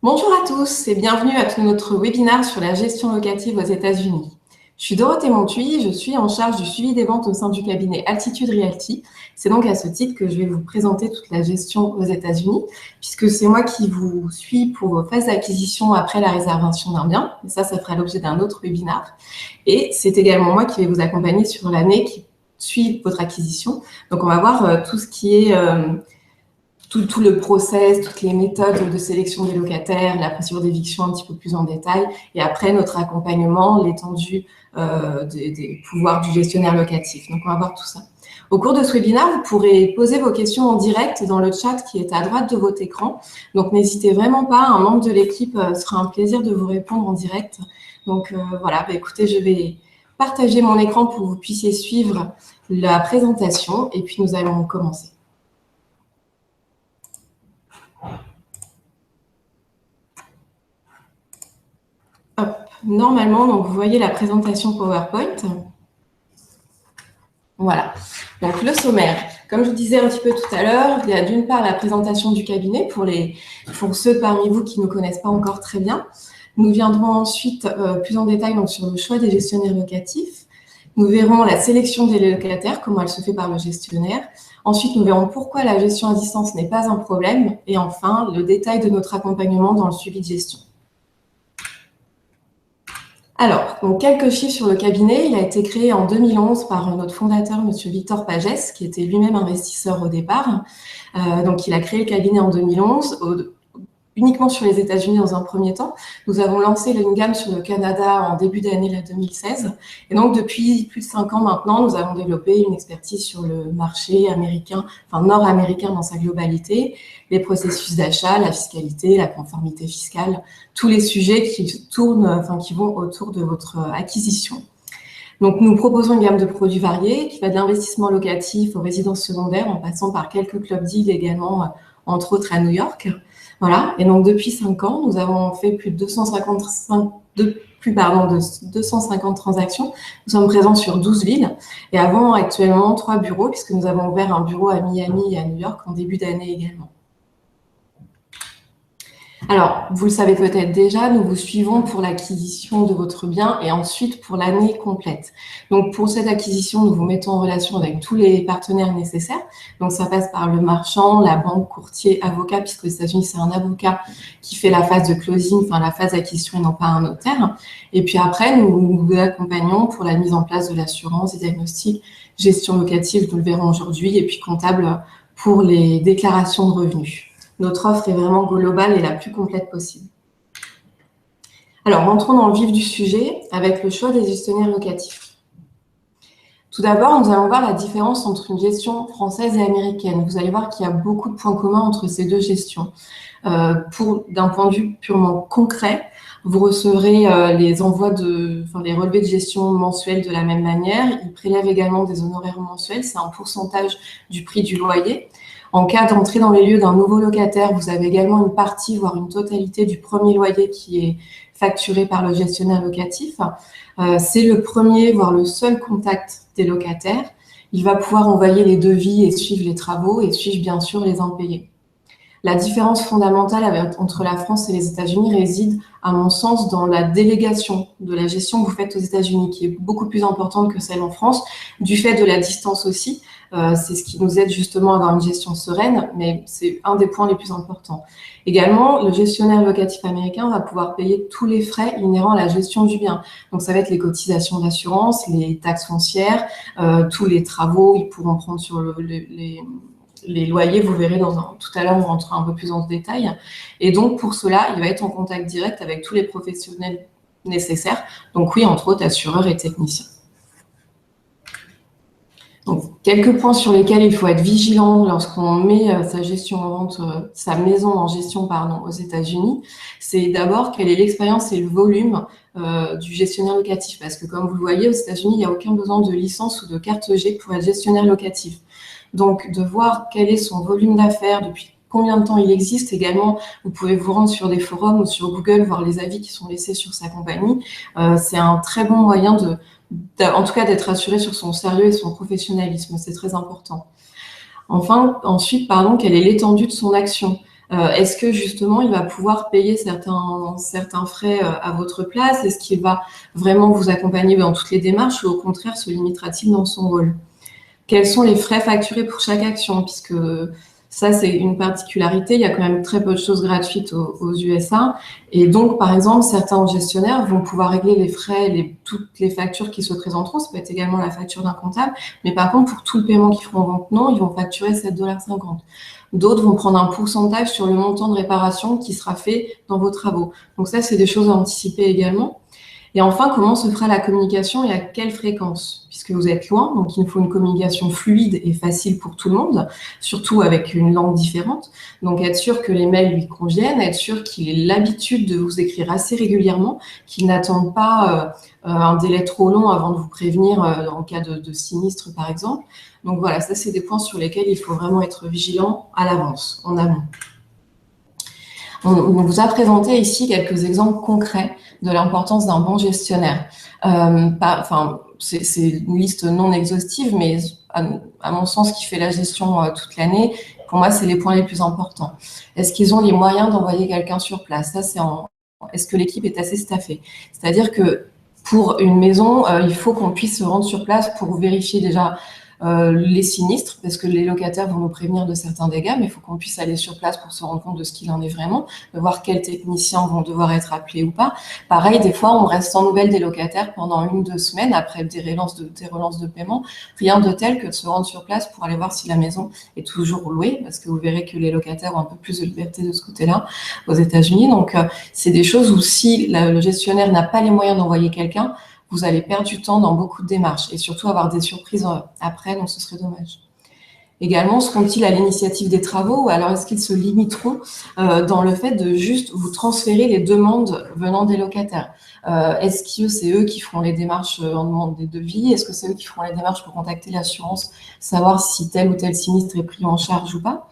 Bonjour à tous et bienvenue à notre webinaire sur la gestion locative aux États-Unis. Je suis Dorothée Montuy, je suis en charge du suivi des ventes au sein du cabinet Altitude Realty. C'est donc à ce titre que je vais vous présenter toute la gestion aux États-Unis, puisque c'est moi qui vous suis pour vos phases d'acquisition après la réservation d'un bien. Et ça fera l'objet d'un autre webinaire. Et c'est également moi qui vais vous accompagner sur l'année qui suit votre acquisition. Donc on va voir tout ce qui est... Tout le process, toutes les méthodes de sélection des locataires, la procédure d'éviction un petit peu plus en détail, et après notre accompagnement, l'étendue des pouvoirs du gestionnaire locatif. Donc, on va voir tout ça. Au cours de ce webinaire, vous pourrez poser vos questions en direct dans le chat qui est à droite de votre écran. Donc, n'hésitez vraiment pas, un membre de l'équipe sera un plaisir de vous répondre en direct. Donc, voilà, écoutez, je vais partager mon écran pour que vous puissiez suivre la présentation, et puis nous allons commencer. Hop. Normalement, donc vous voyez la présentation PowerPoint. Voilà. Donc le sommaire. Comme je vous disais un petit peu tout à l'heure, il y a d'une part la présentation du cabinet pour ceux parmi vous qui ne connaissent pas encore très bien. Nous viendrons ensuite plus en détail donc, sur le choix des gestionnaires locatifs. Nous verrons la sélection des locataires, comment elle se fait par le gestionnaire. Ensuite, nous verrons pourquoi la gestion à distance n'est pas un problème. Et enfin, le détail de notre accompagnement dans le suivi de gestion. Alors, donc quelques chiffres sur le cabinet. Il a été créé en 2011 par notre fondateur, M. Victor Pagès, qui était lui-même investisseur au départ. Donc, il a créé le cabinet en 2011, uniquement sur les États-Unis dans un premier temps. Nous avons lancé une gamme sur le Canada en début d'année 2016. Et donc, depuis plus de 5 ans maintenant, nous avons développé une expertise sur le marché américain, enfin nord-américain dans sa globalité, les processus d'achat, la fiscalité, la conformité fiscale, tous les sujets qui tournent, qui vont autour de votre acquisition. Donc, nous proposons une gamme de produits variés qui va de l'investissement locatif aux résidences secondaires en passant par quelques clubs deals également, entre autres à New York. Voilà. Et donc, depuis 5 ans, nous avons fait plus de 250 transactions. Nous sommes présents sur 12 villes et avons actuellement 3 bureaux puisque nous avons ouvert un bureau à Miami et à New York en début d'année également. Alors, vous le savez peut-être déjà, nous vous suivons pour l'acquisition de votre bien et ensuite pour l'année complète. Donc, pour cette acquisition, nous vous mettons en relation avec tous les partenaires nécessaires. Donc, ça passe par le marchand, la banque, courtier, avocat, puisque aux États-Unis, c'est un avocat qui fait la phase de closing, enfin la phase d'acquisition et non pas un notaire. Et puis après, nous vous accompagnons pour la mise en place de l'assurance, des diagnostics, gestion locative, nous le verrons aujourd'hui, et puis comptable pour les déclarations de revenus. Notre offre est vraiment globale et la plus complète possible. Alors, rentrons dans le vif du sujet avec le choix des gestionnaires locatifs. Tout d'abord, nous allons voir la différence entre une gestion française et américaine. Vous allez voir qu'il y a beaucoup de points communs entre ces deux gestions. D'un point de vue purement concret, vous recevrez les relevés de gestion mensuels de la même manière. Ils prélèvent également des honoraires mensuels. C'est un pourcentage du prix du loyer. En cas d'entrée dans les lieux d'un nouveau locataire, vous avez également une partie, voire une totalité du premier loyer qui est facturé par le gestionnaire locatif. C'est le premier, voire le seul contact des locataires. Il va pouvoir envoyer les devis et suivre les travaux et suivre bien sûr les impayés. La différence fondamentale entre la France et les États-Unis réside, à mon sens, dans la délégation de la gestion que vous faites aux États-Unis, qui est beaucoup plus importante que celle en France, du fait de la distance aussi. C'est ce qui nous aide justement à avoir une gestion sereine, mais c'est un des points les plus importants. Également, le gestionnaire locatif américain va pouvoir payer tous les frais inhérents à la gestion du bien. Donc, ça va être les cotisations d'assurance, les taxes foncières, tous les travaux, ils pourront prendre sur les loyers, vous verrez tout à l'heure, on rentrera un peu plus dans ce détail. Et donc, pour cela, il va être en contact direct avec tous les professionnels nécessaires. Donc oui, entre autres, assureurs et techniciens. Donc, quelques points sur lesquels il faut être vigilant lorsqu'on met sa maison en gestion aux États-Unis, c'est d'abord quelle est l'expérience et le volume du gestionnaire locatif. Parce que comme vous le voyez, aux États-Unis, il n'y a aucun besoin de licence ou de carte G pour être gestionnaire locatif. Donc, de voir quel est son volume d'affaires, depuis combien de temps il existe. Également, vous pouvez vous rendre sur des forums ou sur Google, voir les avis qui sont laissés sur sa compagnie. C'est un très bon moyen en tout cas d'être assuré sur son sérieux et son professionnalisme. C'est très important. Ensuite, quelle est l'étendue de son action ? Est-ce que justement il va pouvoir payer certains frais à votre place? Est-ce qu'il va vraiment vous accompagner dans toutes les démarches ou au contraire se limitera-t-il dans son rôle? Quels sont les frais facturés pour chaque action? Puisque ça, c'est une particularité. Il y a quand même très peu de choses gratuites aux USA. Et donc, par exemple, certains gestionnaires vont pouvoir régler les frais, toutes les factures qui se présenteront. Ça peut être également la facture d'un comptable. Mais par contre, pour tout le paiement qu'ils feront maintenant, ils vont facturer 7,50 $. D'autres vont prendre un pourcentage sur le montant de réparation qui sera fait dans vos travaux. Donc ça, c'est des choses à anticiper également. Et enfin, comment se fera la communication et à quelle fréquence? Puisque vous êtes loin, donc il faut une communication fluide et facile pour tout le monde, surtout avec une langue différente. Donc être sûr que les mails lui conviennent, être sûr qu'il ait l'habitude de vous écrire assez régulièrement, qu'il n'attende pas un délai trop long avant de vous prévenir en cas de sinistre, par exemple. Donc voilà, ça c'est des points sur lesquels il faut vraiment être vigilant à l'avance, en amont. On vous a présenté ici quelques exemples concrets de l'importance d'un bon gestionnaire. C'est une liste non exhaustive, mais à mon sens, qui fait la gestion toute l'année, pour moi, c'est les points les plus importants. Est-ce qu'ils ont les moyens d'envoyer quelqu'un sur place? Est-ce que l'équipe est assez staffée? C'est-à-dire que pour une maison, il faut qu'on puisse se rendre sur place pour vérifier déjà les sinistres, parce que les locataires vont nous prévenir de certains dégâts, mais il faut qu'on puisse aller sur place pour se rendre compte de ce qu'il en est vraiment, de voir quels techniciens vont devoir être appelés ou pas. Pareil, des fois, on reste sans nouvelles des locataires pendant 1-2 semaines après des relances de paiement. Rien de tel que de se rendre sur place pour aller voir si la maison est toujours louée, parce que vous verrez que les locataires ont un peu plus de liberté de ce côté-là aux États-Unis. Donc, c'est des choses où si le gestionnaire n'a pas les moyens d'envoyer quelqu'un, vous allez perdre du temps dans beaucoup de démarches et surtout avoir des surprises après, donc ce serait dommage. Également, seront-ils à l'initiative des travaux ou alors est-ce qu'ils se limiteront dans le fait de juste vous transférer les demandes venant des locataires? Est-ce que c'est eux qui feront les démarches en demande des devis? Est-ce que c'est eux qui feront les démarches pour contacter l'assurance, savoir si tel ou tel sinistre est pris en charge ou pas?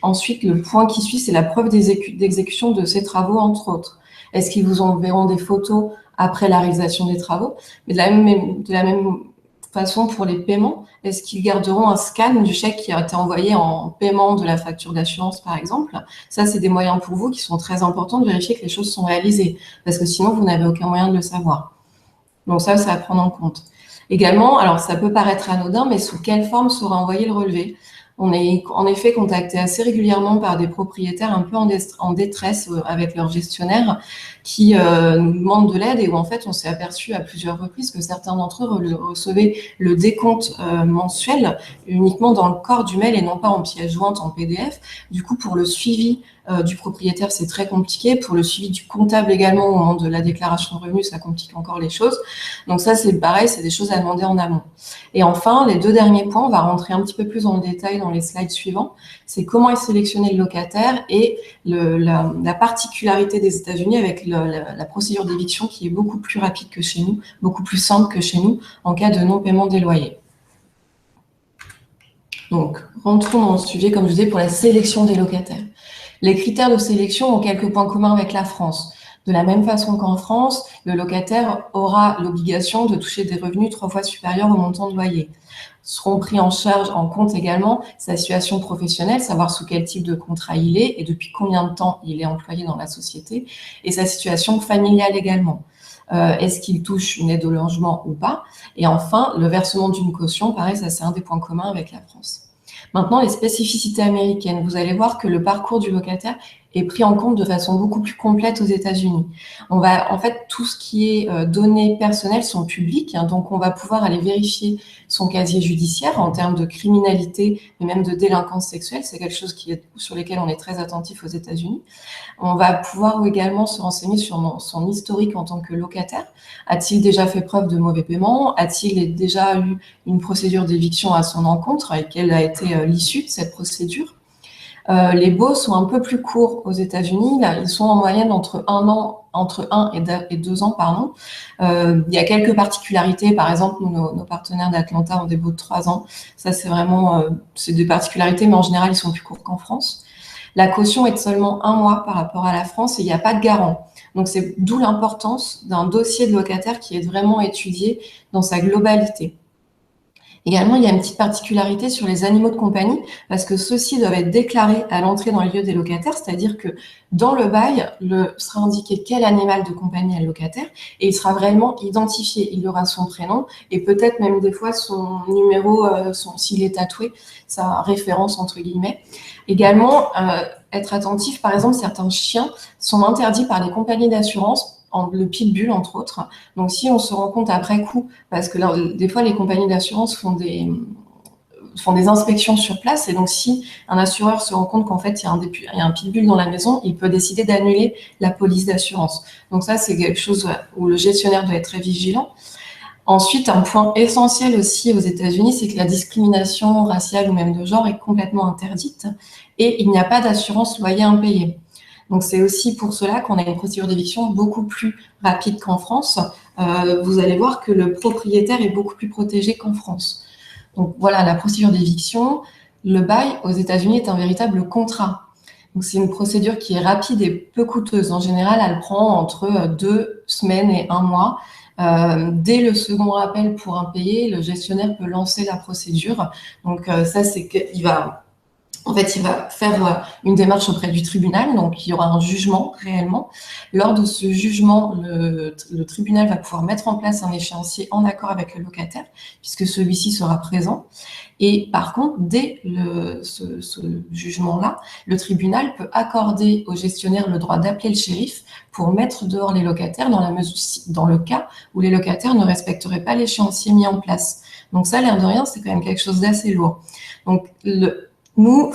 Ensuite, le point qui suit, c'est la preuve d'exécution de ces travaux, entre autres. Est-ce qu'ils vous enverront des photos après la réalisation des travaux? Mais de la même façon pour les paiements, est-ce qu'ils garderont un scan du chèque qui a été envoyé en paiement de la facture d'assurance, par exemple? Ça, c'est des moyens pour vous qui sont très importants de vérifier que les choses sont réalisées, parce que sinon, vous n'avez aucun moyen de le savoir. Donc ça, c'est à prendre en compte. Également, alors ça peut paraître anodin, mais sous quelle forme sera envoyé le relevé? On est en effet contacté assez régulièrement par des propriétaires un peu en détresse avec leur gestionnaire qui nous demandent de l'aide et où en fait on s'est aperçu à plusieurs reprises que certains d'entre eux recevaient le décompte mensuel uniquement dans le corps du mail et non pas en pièce jointe en PDF. Du coup, pour le suivi du propriétaire, c'est très compliqué. Pour le suivi du comptable également, au moment de la déclaration de revenus, ça complique encore les choses. Donc ça, c'est pareil, c'est des choses à demander en amont. Et enfin, les 2 derniers points, on va rentrer un petit peu plus dans le détail dans les slides suivants. C'est comment est sélectionné le locataire et la particularité des États-Unis avec la procédure d'éviction qui est beaucoup plus rapide que chez nous, beaucoup plus simple que chez nous en cas de non-paiement des loyers. Donc, rentrons dans le sujet, comme je disais, pour la sélection des locataires. Les critères de sélection ont quelques points communs avec la France. De la même façon qu'en France, le locataire aura l'obligation de toucher des revenus 3 fois supérieurs au montant de loyer. Seront pris en compte également sa situation professionnelle, savoir sous quel type de contrat il est et depuis combien de temps il est employé dans la société, et sa situation familiale également. Est-ce qu'il touche une aide au logement ou pas? Et enfin, le versement d'une caution, pareil, ça c'est un des points communs avec la France. Maintenant, les spécificités américaines. Vous allez voir que le parcours du locataire est pris en compte de façon beaucoup plus complète aux États-Unis. En fait, tout ce qui est données personnelles sont publiques, hein, donc on va pouvoir aller vérifier son casier judiciaire en termes de criminalité, mais même de délinquance sexuelle. C'est quelque chose sur lesquels on est très attentif aux États-Unis. On va pouvoir également se renseigner sur son historique en tant que locataire. A-t-il déjà fait preuve de mauvais paiement? A-t-il déjà eu une procédure d'éviction à son encontre et quelle a été l'issue de cette procédure? Les baux sont un peu plus courts aux États-Unis. Là, ils sont en moyenne entre 1 et 2 ans, pardon. Il y a quelques particularités. Par exemple, nos partenaires d'Atlanta ont des baux de 3 ans. Ça, c'est vraiment, c'est des particularités, mais en général, ils sont plus courts qu'en France. La caution est de seulement 1 mois par rapport à la France et il n'y a pas de garant. Donc, c'est d'où l'importance d'un dossier de locataire qui est vraiment étudié dans sa globalité. Également, il y a une petite particularité sur les animaux de compagnie, parce que ceux-ci doivent être déclarés à l'entrée dans les lieux des locataires, c'est-à-dire que dans le bail, sera indiqué quel animal de compagnie est le locataire, et il sera réellement identifié. Il y aura son prénom, et peut-être même des fois son numéro, s'il est tatoué, sa référence entre guillemets. Également, être attentif, par exemple, certains chiens sont interdits par les compagnies d'assurance, le pitbull entre autres. Donc si on se rend compte après coup, parce que là, des fois les compagnies d'assurance font des inspections sur place, et donc si un assureur se rend compte qu'en fait il y a un pitbull dans la maison, il peut décider d'annuler la police d'assurance. Donc ça, c'est quelque chose où le gestionnaire doit être très vigilant. Ensuite, un point essentiel aussi aux États-Unis, c'est que la discrimination raciale ou même de genre est complètement interdite, et il n'y a pas d'assurance loyer impayé. Donc c'est aussi pour cela qu'on a une procédure d'éviction beaucoup plus rapide qu'en France. Vous allez voir que le propriétaire est beaucoup plus protégé qu'en France. Donc voilà, la procédure d'éviction, le bail aux États-Unis est un véritable contrat. Donc c'est une procédure qui est rapide et peu coûteuse. En général, elle prend entre 2 semaines et 1 mois. Dès le second rappel pour impayé, le gestionnaire peut lancer la procédure. Donc ça, c'est qu'il va faire une démarche auprès du tribunal, donc il y aura un jugement réellement. Lors de ce jugement, le tribunal va pouvoir mettre en place un échéancier en accord avec le locataire, puisque celui-ci sera présent. Et par contre, dès ce jugement-là, le tribunal peut accorder au gestionnaire le droit d'appeler le shérif pour mettre dehors les locataires dans le cas où les locataires ne respecteraient pas l'échéancier mis en place. Donc ça, l'air de rien, c'est quand même quelque chose d'assez lourd. Donc nous,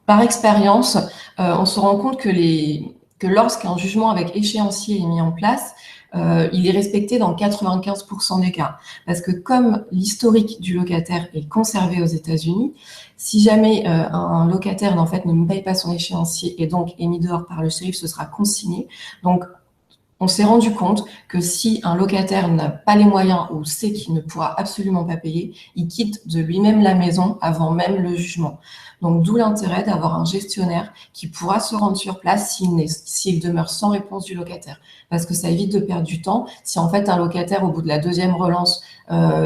par expérience, on se rend compte que lorsqu'un jugement avec échéancier est mis en place, il est respecté dans 95% des cas. Parce que comme l'historique du locataire est conservé aux États-Unis, si jamais un locataire en fait ne paye pas son échéancier et donc est mis dehors par le shérif, ce sera consigné. Donc on s'est rendu compte que si un locataire n'a pas les moyens ou sait qu'il ne pourra absolument pas payer, il quitte de lui-même la maison avant même le jugement. Donc d'où l'intérêt d'avoir un gestionnaire qui pourra se rendre sur place s'il demeure sans réponse du locataire. Parce que ça évite de perdre du temps. Si en fait un locataire, au bout de la deuxième relance,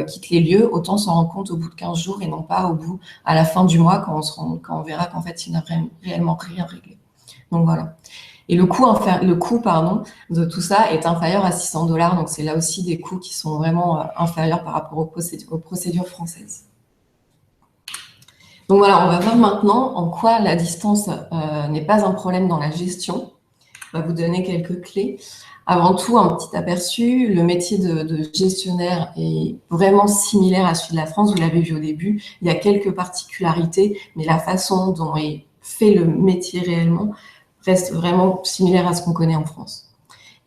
quitte les lieux, autant s'en rendre compte au bout de 15 jours et non pas à la fin du mois quand on verra qu'en fait il n'a réellement rien réglé. Donc voilà. Et le coût de tout ça est inférieur à $600. Donc, c'est là aussi des coûts qui sont vraiment inférieurs par rapport aux procédures françaises. Donc voilà, on va voir maintenant en quoi la distance n'est pas un problème dans la gestion. On va vous donner quelques clés. Avant tout, un petit aperçu, le métier de gestionnaire est vraiment similaire à celui de la France, vous l'avez vu au début. Il y a quelques particularités, mais la façon dont est fait le métier réellement reste vraiment similaire à ce qu'on connaît en France.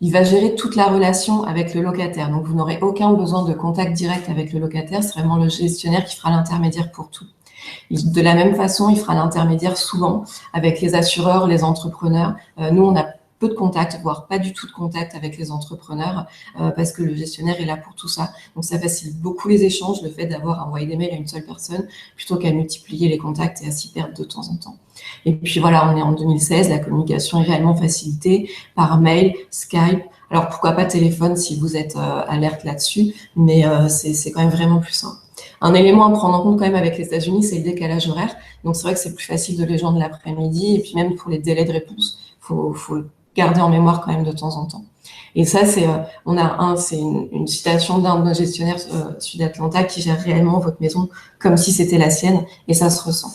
Il va gérer toute la relation avec le locataire, donc vous n'aurez aucun besoin de contact direct avec le locataire, c'est vraiment le gestionnaire qui fera l'intermédiaire pour tout. De la même façon, il fera l'intermédiaire souvent avec les assureurs, les entrepreneurs. Nous, on a peu de contact, voire pas du tout de contact avec les entrepreneurs parce que le gestionnaire est là pour tout ça. Donc, ça facilite beaucoup les échanges, le fait d'avoir envoyé des mails à une seule personne plutôt qu'à multiplier les contacts et à s'y perdre de temps en temps. Et puis voilà, on est en 2016, la communication est réellement facilitée par mail, Skype. Alors, pourquoi pas téléphone si vous êtes alerte là-dessus, mais c'est quand même vraiment plus simple. Un élément à prendre en compte quand même avec les États-Unis, c'est le décalage horaire. Donc, c'est vrai que c'est plus facile de les joindre l'après-midi. Et puis même pour les délais de réponse, faut le garder en mémoire quand même de temps en temps. Et ça, c'est une citation d'un de nos gestionnaires Sud-Atlanta qui gère réellement votre maison comme si c'était la sienne. Et ça se ressent.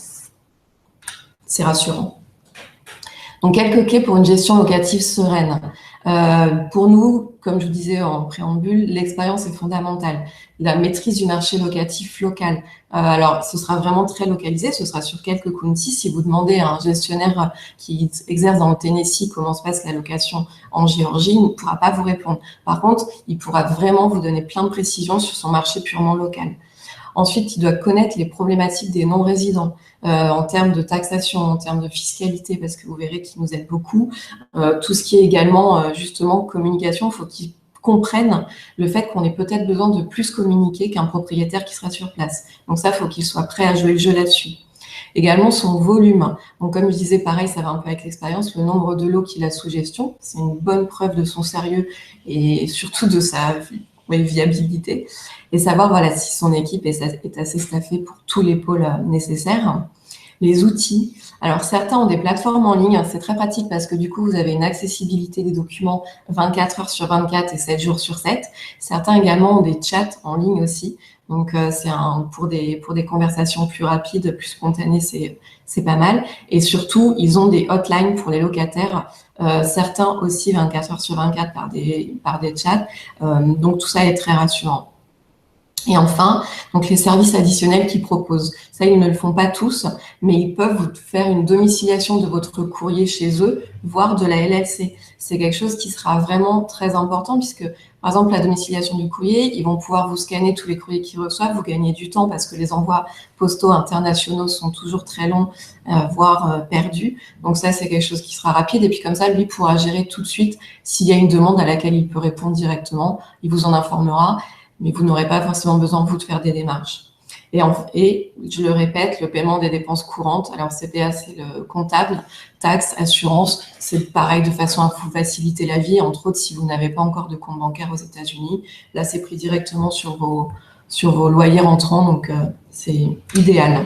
C'est rassurant. Donc, quelques clés pour une gestion locative sereine. Pour nous, comme je vous disais en préambule, l'expérience est fondamentale. La maîtrise du marché locatif local. Alors, ce sera vraiment très localisé, ce sera sur quelques counties. Si vous demandez à un gestionnaire qui exerce dans le Tennessee comment se passe la location en Géorgie, il ne pourra pas vous répondre. Par contre, il pourra vraiment vous donner plein de précisions sur son marché purement local. Ensuite, il doit connaître les problématiques des non-résidents en termes de taxation, en termes de fiscalité, parce que vous verrez qu'il nous aide beaucoup. Tout ce qui est également, justement, communication, il faut qu'ils comprennent le fait qu'on ait peut-être besoin de plus communiquer qu'un propriétaire qui sera sur place. Donc ça, il faut qu'il soit prêt à jouer le jeu là-dessus. Également, son volume. Donc, comme je disais, pareil, ça va un peu avec l'expérience, le nombre de lots qu'il a sous gestion, c'est une bonne preuve de son sérieux et surtout de sa oui, viabilité, et savoir voilà, si son équipe est assez staffée pour tous les pôles nécessaires. Les outils. Alors, certains ont des plateformes en ligne. C'est très pratique parce que du coup, vous avez une accessibilité des documents 24 heures sur 24 et 7 jours sur 7. Certains également ont des chats en ligne aussi. Donc, pour des conversations plus rapides, plus spontanées, c'est pas mal. Et surtout, ils ont des hotlines pour les locataires. Certains aussi 24 heures sur 24 par des chats. Donc, tout ça est très rassurant. Et enfin, donc les services additionnels qu'ils proposent. Ça, ils ne le font pas tous, mais ils peuvent vous faire une domiciliation de votre courrier chez eux, voire de la LLC. C'est quelque chose qui sera vraiment très important puisque, par exemple, la domiciliation du courrier, ils vont pouvoir vous scanner tous les courriers qu'ils reçoivent, vous gagnez du temps parce que les envois postaux internationaux sont toujours très longs, voire perdus. Donc ça, c'est quelque chose qui sera rapide. Et puis comme ça, lui pourra gérer tout de suite s'il y a une demande à laquelle il peut répondre directement. Il vous en informera, mais vous n'aurez pas forcément besoin, vous, de faire des démarches. Et je le répète, le paiement des dépenses courantes, alors CPA, c'est le comptable, taxes, assurance, c'est pareil de façon à vous faciliter la vie, entre autres si vous n'avez pas encore de compte bancaire aux États-Unis. Là, c'est pris directement sur vos loyers rentrants, donc c'est idéal.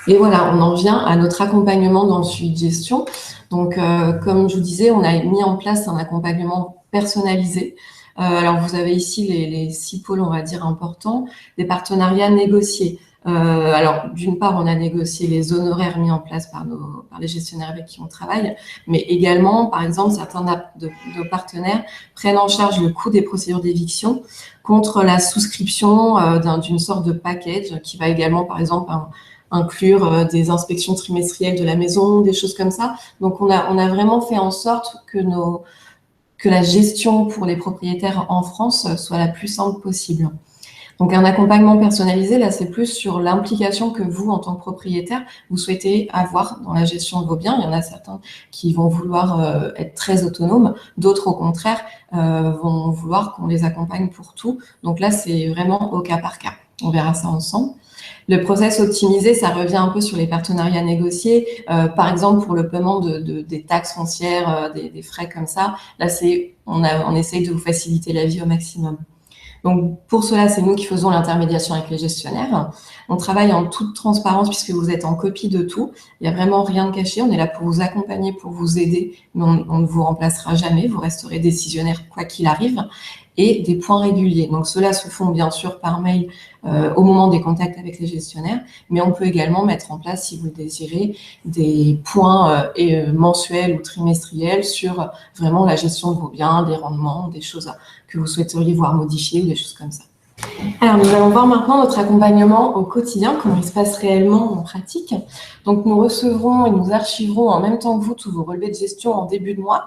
Et voilà, on en vient à notre accompagnement dans le suivi de gestion. Donc, comme je vous disais, on a mis en place un accompagnement personnalisé. Alors, vous avez ici les 6 pôles, on va dire, importants, des partenariats négociés. Alors, d'une part, on a négocié les honoraires mis en place par les gestionnaires avec qui on travaille, mais également, par exemple, certains de nos partenaires prennent en charge le coût des procédures d'éviction contre la souscription d'une sorte de package qui va également, par exemple, inclure des inspections trimestrielles de la maison, des choses comme ça. Donc, on a vraiment fait en sorte que la gestion pour les propriétaires en France soit la plus simple possible. Donc, un accompagnement personnalisé, là, c'est plus sur l'implication que vous, en tant que propriétaire, vous souhaitez avoir dans la gestion de vos biens. Il y en a certains qui vont vouloir être très autonomes, d'autres, au contraire, vont vouloir qu'on les accompagne pour tout. Donc là, c'est vraiment au cas par cas. On verra ça ensemble. Le process optimisé, ça revient un peu sur les partenariats négociés. Par exemple, pour le paiement des taxes foncières, des frais comme ça, là, on essaye de vous faciliter la vie au maximum. Donc, pour cela, c'est nous qui faisons l'intermédiation avec les gestionnaires. On travaille en toute transparence puisque vous êtes en copie de tout. Il n'y a vraiment rien de caché. On est là pour vous accompagner, pour vous aider, mais on ne vous remplacera jamais. Vous resterez décisionnaire quoi qu'il arrive. Et des points réguliers. Donc, ceux-là se font bien sûr par mail au moment des contacts avec les gestionnaires, mais on peut également mettre en place, si vous le désirez, des points mensuels ou trimestriels sur vraiment la gestion de vos biens, des rendements, des choses que vous souhaiteriez voir modifier ou des choses comme ça. Alors, nous allons voir maintenant notre accompagnement au quotidien, comment il se passe réellement en pratique. Donc, nous recevrons et nous archiverons en même temps que vous tous vos relevés de gestion en début de mois.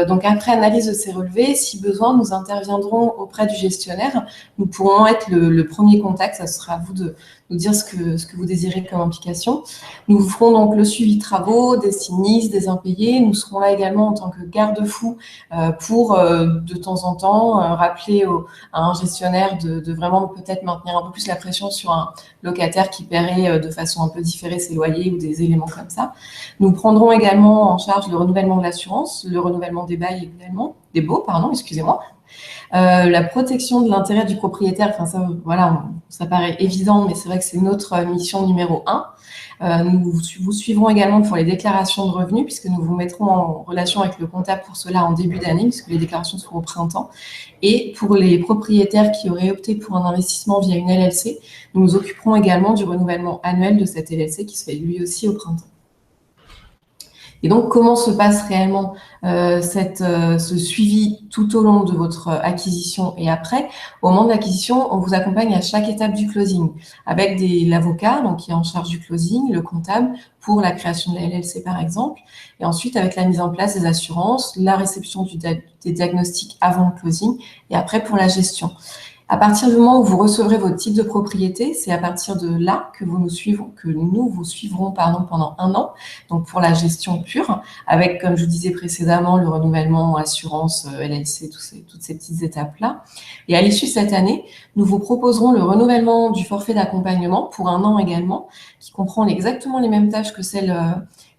Donc, après analyse de ces relevés, si besoin, nous interviendrons auprès du gestionnaire. Nous pourrons être le premier contact. Ça sera à vous de nous dire ce que vous désirez comme implication. Nous vous ferons donc le suivi de travaux, des sinistres, des impayés. Nous serons là également en tant que garde-fou pour, de temps en temps, rappeler à un gestionnaire de vraiment peut-être maintenir un peu plus la pression sur un locataire qui paierait de façon un peu différée ses loyers ou des éléments comme ça. Nous prendrons également en charge le renouvellement de l'assurance, le renouvellement des bails également, des baux, excusez-moi. La protection de l'intérêt du propriétaire, enfin ça, voilà, ça paraît évident, mais c'est vrai que c'est notre mission numéro 1. Nous vous suivrons également pour les déclarations de revenus, puisque nous vous mettrons en relation avec le comptable pour cela en début d'année, puisque les déclarations seront au printemps. Et pour les propriétaires qui auraient opté pour un investissement via une LLC, nous nous occuperons également du renouvellement annuel de cette LLC qui se fait lui aussi au printemps. Et donc, comment se passe réellement ce suivi tout au long de votre acquisition et après? Au moment de l'acquisition, on vous accompagne à chaque étape du closing avec l'avocat, donc qui est en charge du closing, le comptable pour la création de la LLC par exemple, et ensuite avec la mise en place des assurances, la réception des diagnostics avant le closing et après pour la gestion. À partir du moment où vous recevrez votre titre de propriété, c'est à partir de là que nous vous suivrons pendant 1 an, donc pour la gestion pure, avec, comme je vous disais précédemment, le renouvellement, assurance, LLC, toutes ces petites étapes-là. Et à l'issue de cette année, nous vous proposerons le renouvellement du forfait d'accompagnement pour 1 an également, qui comprend exactement les mêmes tâches que celles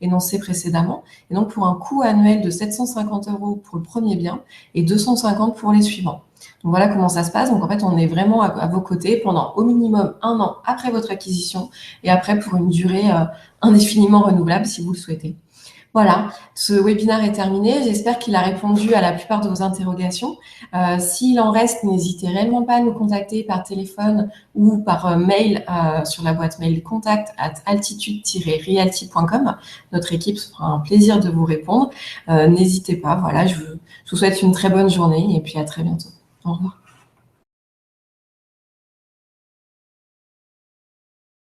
énoncées précédemment, et donc pour un coût annuel de 750 € pour le premier bien et 250 pour les suivants. Donc voilà comment ça se passe. Donc en fait, on est vraiment à vos côtés pendant au minimum 1 an après votre acquisition et après pour une durée indéfiniment renouvelable si vous le souhaitez. Voilà, ce webinaire est terminé. J'espère qu'il a répondu à la plupart de vos interrogations. S'il en reste, n'hésitez réellement pas à nous contacter par téléphone ou par mail sur la boîte mail contact@altitude-realty.com. Notre équipe se fera un plaisir de vous répondre. N'hésitez pas. Voilà, je vous souhaite une très bonne journée et puis à très bientôt. Au revoir.